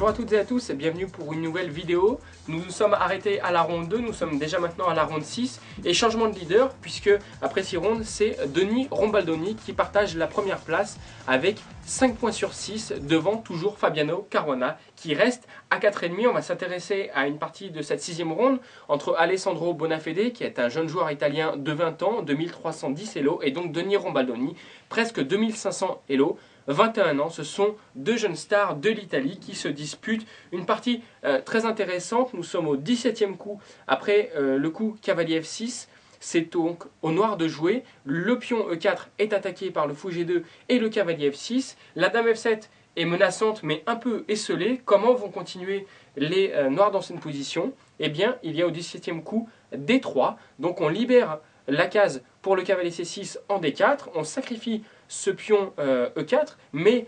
Bonjour à toutes et à tous et bienvenue pour une nouvelle vidéo. Nous nous sommes arrêtés à la ronde 2, nous sommes déjà maintenant à la ronde 6 et changement de leader puisque après 6 rondes c'est Denis Rombaldoni qui partage la première place avec 5 points sur 6 devant toujours Fabiano Caruana qui reste à 4,5. On va s'intéresser à une partie de cette 6e ronde entre Alessandro Bonafede qui est un jeune joueur italien de 20 ans, 2310 Elo, et donc Denis Rombaldoni, presque 2500 Elo. 21 ans, ce sont deux jeunes stars de l'Italie qui se disputent une partie très intéressante. Nous sommes au 17e coup après le coup cavalier F6. C'est donc au noir de jouer. Le pion E4 est attaqué par le fou G2 et le cavalier F6. La dame F7 est menaçante mais un peu esselée. Comment vont continuer les noirs dans cette position? Eh bien, il y a au 17e coup D3. Donc on libère la case pour le cavalier C6 en D4. On sacrifie ce pion E4, mais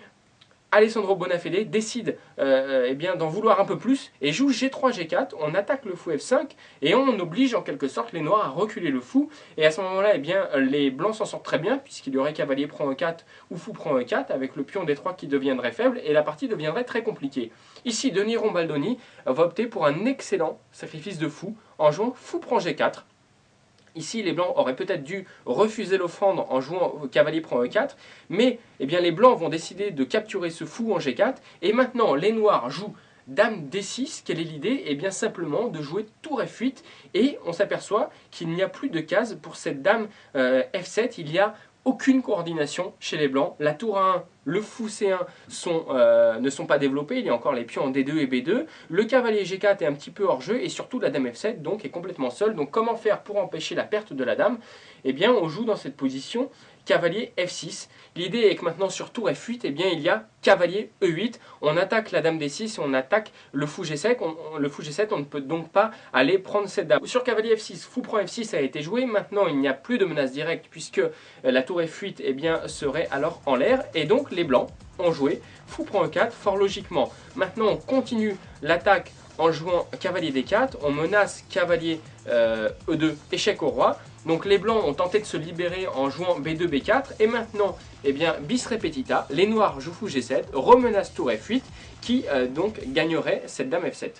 Alessandro Bonafede décide d'en vouloir un peu plus et joue G3, G4, on attaque le fou F5 et on oblige en quelque sorte les noirs à reculer le fou. Et à ce moment-là, les blancs s'en sortent très bien puisqu'il y aurait cavalier prend E4 ou fou prend E4 avec le pion D3 qui deviendrait faible et la partie deviendrait très compliquée. Ici, Denis Rombaldoni va opter pour un excellent sacrifice de fou en jouant fou prend G4. Ici, les blancs auraient peut-être dû refuser l'offrande en jouant cavalier prend E4, mais les blancs vont décider de capturer ce fou en G4, et maintenant les noirs jouent dame D6. Quelle est l'idée? Eh bien simplement de jouer tour F8, et on s'aperçoit qu'il n'y a plus de case pour cette dame F7, il y a aucune coordination chez les blancs. La tour A1, le fou C1 ne sont pas développés, il y a encore les pions en D2 et B2. Le cavalier G4 est un petit peu hors jeu et surtout la dame F7 donc est complètement seule. Donc comment faire pour empêcher la perte de la dame? Eh bien on joue dans cette position cavalier F6. L'idée est que maintenant sur tour F8, il y a cavalier E8. On attaque la dame D6 et on attaque le fou G7. Le fou G7, on ne peut donc pas aller prendre cette dame. Sur cavalier F6, fou prend F6 a été joué. Maintenant, il n'y a plus de menace directe puisque la tour F8 serait alors en l'air. Et donc, les blancs ont joué fou prend E4 fort logiquement. Maintenant, on continue l'attaque en jouant cavalier D4. On menace cavalier E2, échec au roi. Donc les blancs ont tenté de se libérer en jouant B2, B4, et maintenant, bis repetita, les noirs jouent fou G7, remenacent tour F8, qui donc gagnerait cette dame F7.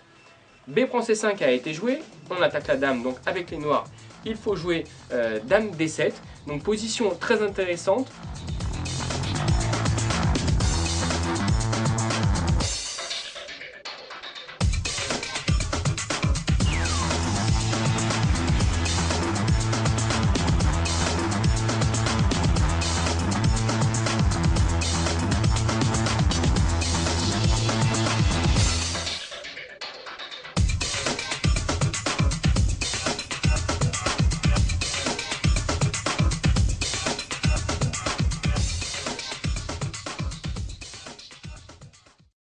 B prend C5 a été joué, on attaque la dame, donc avec les noirs, il faut jouer dame D7, donc position très intéressante,